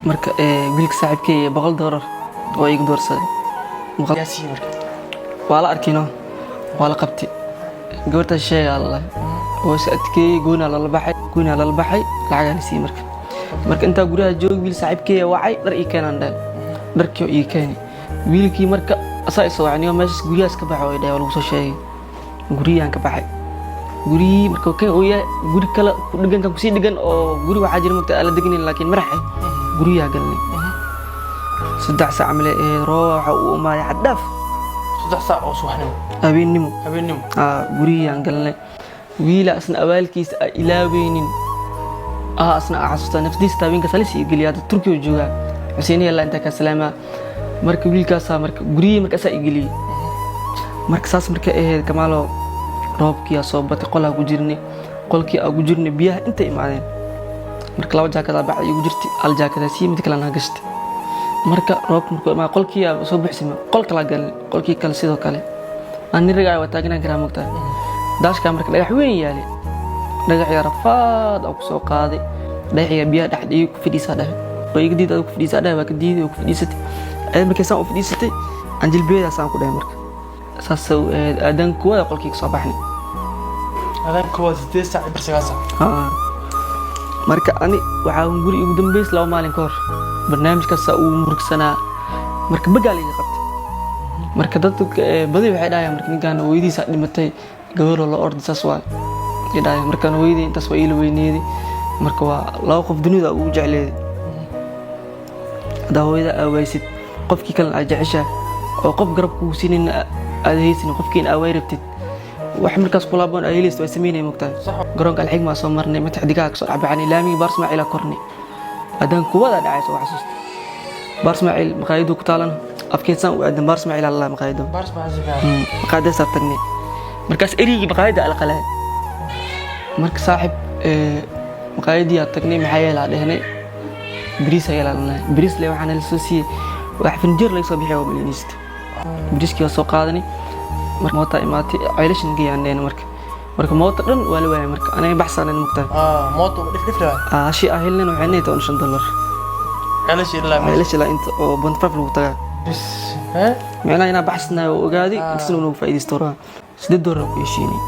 marka wiilka saaxiibkay $100 oo igu doorsaday yaasi marka waa la arkino waa la qabtay gabarta sheega Allah oo saadkay goona la baxay lacag la sii marka inta guriga joog wiil saaxiibkay wacay dhar ii keenan dharkii ii keenay wiilkii marka asaa soo wacniyo meesha gurigaas ka baxay oo lagu soo sheegay guriyaan ka baxay guri marka kay oo yahay guri kala ku dhigan ku sii dhigan oo guri waxa jira mugta ala degnin laakiin maraxay guriga galnay 3 saac amle rooxa uu maay xadaaf 3 saac oo subaxnimo habeenimo guriga galnay wiila asna awaalkiisa ilaaweynin asna xasuusta naftiisa taabinka salisi galiyaad Turkiga jooga Xuseen yalla inta ka salaama marka wiilkaas marka guriga marka saa igili marka saas marka kamaalo roobkii soo batay qolka ku jirnay qolkii ugu jirnay biyaha inta imaadeen marka laba jaakada bacay ugu jirtay al jaakada si mid kale na gashtay marka roobku ma qolkii soo bixisay qolka la gal qolkii kale sidoo kale aan niriga wata taagna garaa mugtaa daashka marka dhagax weyn yaali dhagax yar faad oo soo qaaday dhagax biyaha dhaxdii ku fidhiisaa oo iga diiday ku fidhiisaa waa ka diiday ku fidhiisatay ay markay saan u fidhiisatay aan jilbeeda saan ku dhahay marka saasoo aadan kuwa qolkii soo baxnay adan kuwa 8 saac barsigaasa marka ani waxa uu guri ugu dambeys laba maalin ka hor barnaamijkaas uu murugsanaa marka magaaliga qabtay marka dadka badi waxay dhaayaan marka ninkan weydiisa dhimatay gabar la orday saas waa ilaahay marka weydiin intaas waa ila weyneeday marka waa laba qof dunida ugu jecleeday daawada awaysid qofkii kale aad jeceshaa oo qof garab ku siinin aad haysin qofkiin aaway rabtid wax markaas kula baan aylis way sameeyay mugtaa garoonka alxigma soo marnay ma taxdigaa soo cabacani laami barsmaciil korni adan kuwada dhacay soo xasuusta barsmaciil maqaayadu ku taalan afkeesan u adan barsmaciil Allah maqaayadu maqaayada sartagni markaas erigi maqaayada al qalay marka saaxib maqaayadii aad tagnay maxay la dhahnay bariis ay laalnay bariis le waxaan la soo siiyay wax finjir la soo bixiyo miliniist bariiskii soo qaadanay marka moota imaatay ceylashin geeyaan marka moota dhan waa la waayay marka anay baxsanay mugtaa mooto dhifdhifra shi ahilna waxay neeto $5 ceylash la inta oo bandfaf lagu tagaa bis meena ina baxsnaa oo ogaadi inta uu faa'iideysto $8 ku yeeshinay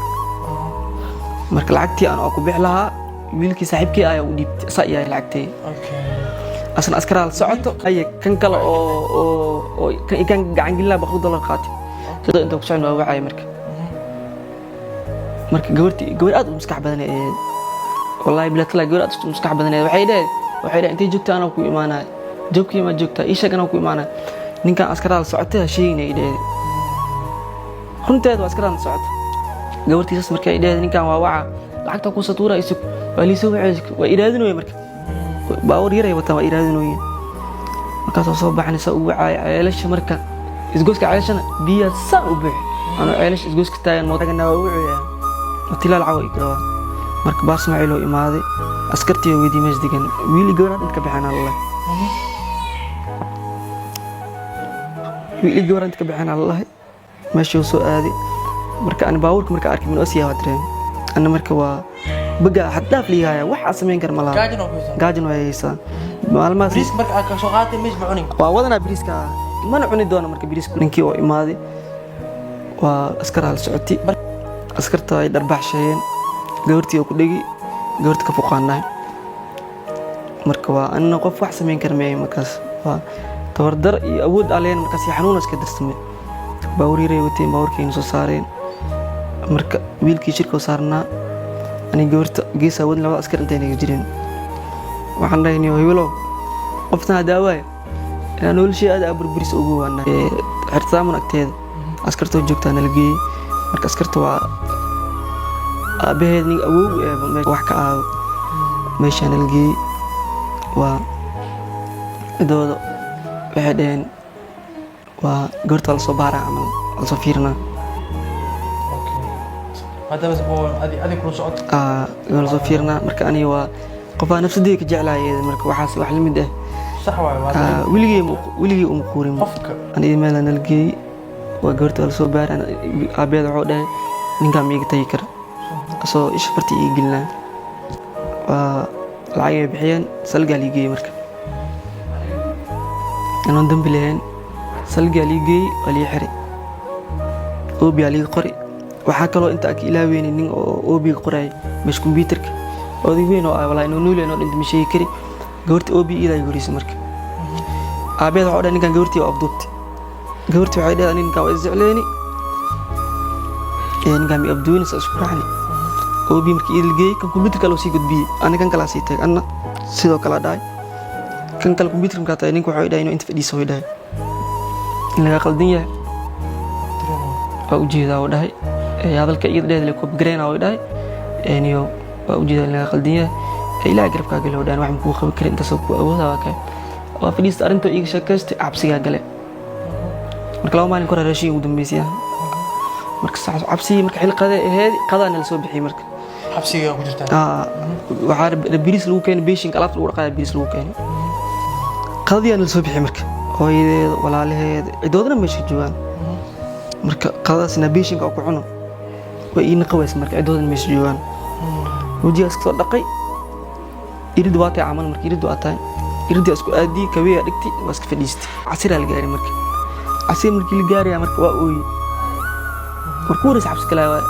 marka lacagtii aan ku bix lahaa wiilkii saaxiibkii ayaa u dhiibtay saayay lacagtay asna askaraal socoto ay kan kale oo kan gacan gilaa $100 qaatay sida inta ku socon waa wacay marka gabar aad u maskax badan ee wallahi bila kala gabar aad u maskax badan ee waxay intay joogtaa ana ku iimaanay joogkii ma joogtaa ii sheegana ku iimaanay ninkan askaraal socotay sheeynay runteed waa askaraal socoto gabartiisa markay ninkan waa waca lacagta ku satuura isug waa liisoo waa iraadinooy marka baawar yaray wata waa iraadinooy markaas soo baxnaysa uu wacay ceelasha marka isgooska ceelashana biyo saan u bixi ana ceelash isgooska taagan moodagana waa wuxuu tilal caw ikrawa marka baasmaciil oo imaaday askartii weydii mees degan wiil gabar inta ka bixana Allah wiil gabar inta ka bixana Allah meesha soo aaday marka aan baawurka marka arkay min Aasiya wadreen ana marka waa baga xadaaf liyaaya wax sameyn kar malaha gaajin way haysaa maalmaha bariis marka ka soo qaatay mees buunin waa wadana bariiska mana cuni doono marka bariiska ninkii oo imaaday waa askar hal socoti askarta ay darbaxshayeen gabartii oo ku dhigi gabarta ka fuqaanay marka waa anna qof wax sameyn kar meey markaas waa tawardar iyo awood aleen markaas xanuun iska darsamay baawriiray wateen baawrkeen soo saareen marka wiilkii shirka saarnaa ani gabarta geesa wad laba askar intay naga jireen waxaan dhahaynay hebelo qoftan daaway inaan noloshii aad burburis ugu waana xirtaaman agteeda askarta joogtaan la geeyay marka askarta waa abaheedni awow wax ka ah meesha la geeyay waa idoodo waxay dhaheen waa gabarta la soo baaraa amal la soo fiirnaa هذا بس هو هذه كل صوت قال soo fiirnaa marka ani waa qofa nafsadii ka jeclaayay marka waxaas wax limid ah صح waa wiligii quurin ani meel aan algeey waa gabarta la soo baaraa abeed wuxuu dhahay ninka miiga tay kar soo ish farti igilna waa lacag bixiyeen salgal igey marka أنا ندم بلهن سلقي لي جي ولي حري أوبي علي قري وحكى أنت أكيد لا وين إن أوبي قري مش كمبيوترك أو ذي وين أو ولا إنه نولي إنه أنت مش هيكري قورت أوبي إذا يقولي سمرك أبيض عودا إن كان قورتي وأبضت قورتي وعيدا إن كان وزعلاني يعني كان يبدوني سأشكرني أوبي مركي إلجي كان كمبيوتر لو سيقد بي أنا كان كلا سيتك أنا سيدو كلا داي كان كلا كمبيوتر مكاتا إنك وعيدا إنه أنت فدي سوي داي إنك قلدني وأوجي ذا وداي هذا الكيد ده اللي كوب جرين أو داي يعني وأوجي ذا اللي قلدني إلا أقرب كاجل ودان واحد مكوخ بكرة أنت سوق أو ذا وكاي وفي ليست أرنتو إيش شكست عبسي كاجله مركلاو ما نكره رشي ودم بيسيا مركز عبسي مرك حين قضاء نلسو بحي مرك حبسي وجرتها وعارب البريس لو كان بيشين كلاف الورقة البريس لو كان قضية نلسو بحي مرك هوي ولا له عدودنا مش جوان مرك قضاء سنا بيشين كأو كعنو وإين قويس مرك عدودنا مش جوان وجي أسكت دقي يريد واتي عمل مرك يريد واتي يريد أسكت أدي كبير دكتي واسك فديستي عسير الجاري مرك عسير مرك الجاري مرك وأوي مركورس عبس كلا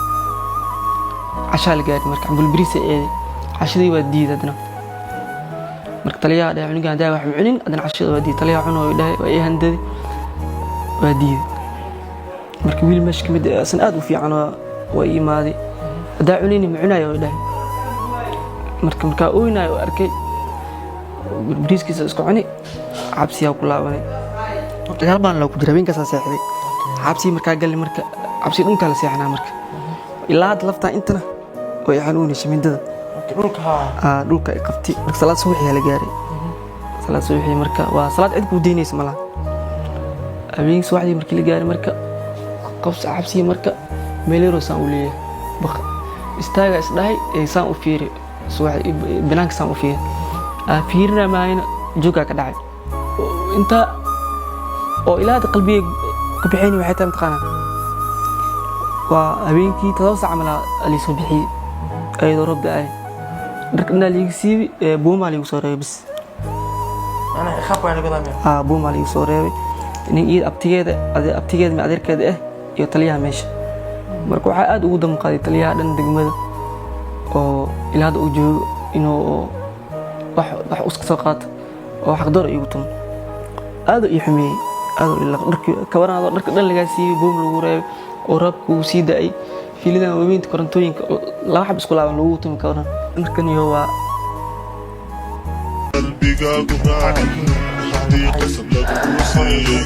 عشاء الجاري مرك عم بالبريسة إيه عشري ودي ذاتنا مرك طليا ده عنق عندها واحد عنين أدنى عشري ودي طليا عنو وده وإيه هندي ودي مرك ويل مش كمد سنقاد وفي عنا وإيه ماذي ده عنيني معنا وده مرك أوينا وأركي بالبريس كيس اسكو عني عبسي أو كلا وني غالبا لو كنت ربين كسا ساحدي عبسي مرك قال لي مرك عبسي دون كلا ساحنا مرك إلا هاد لفتا انتنا ويحنوني شمين دada dhulka ha dhulka ay qabti marka salaad subaxii la gaaray salaad subaxii marka waa salaad cid ku deynaysa malaha habeen subaxii markii la gaaray marka qabs cabsi marka meelero saan u leeyahay baq istaaga isdhahay ee saan u fiiri subaxii banaanka saan u fiiri fiirna maayna jooga ka dhacay inta oo ilaada qalbiga ku bixinay waxay tahay taqana waa habeenkii 7 saac mala ali soo bixiyay ayadoo roob da'ay darkana liig siibi booma liig soo reebay bis ana khab waan laga daamay booma liig soo reebay in ii abtigeeda ma adeerkeeda iyo taliyaha meesha marka waxa aad ugu damqaday taliyaha dhan degmada oo ilaada uu joogo inuu wax uska soo qaato oo xaq door igu tum aad ii xumiyay aad ila dharkii ka waraado dharka dhan laga siiyay boom lagu reebay oo rabku sii daay fiilada wabiinta korantooyinka laba xab isku laaban lagu tumi karan markan iyo waa qalbiga ku qaadi hadii qasab lagu siiyay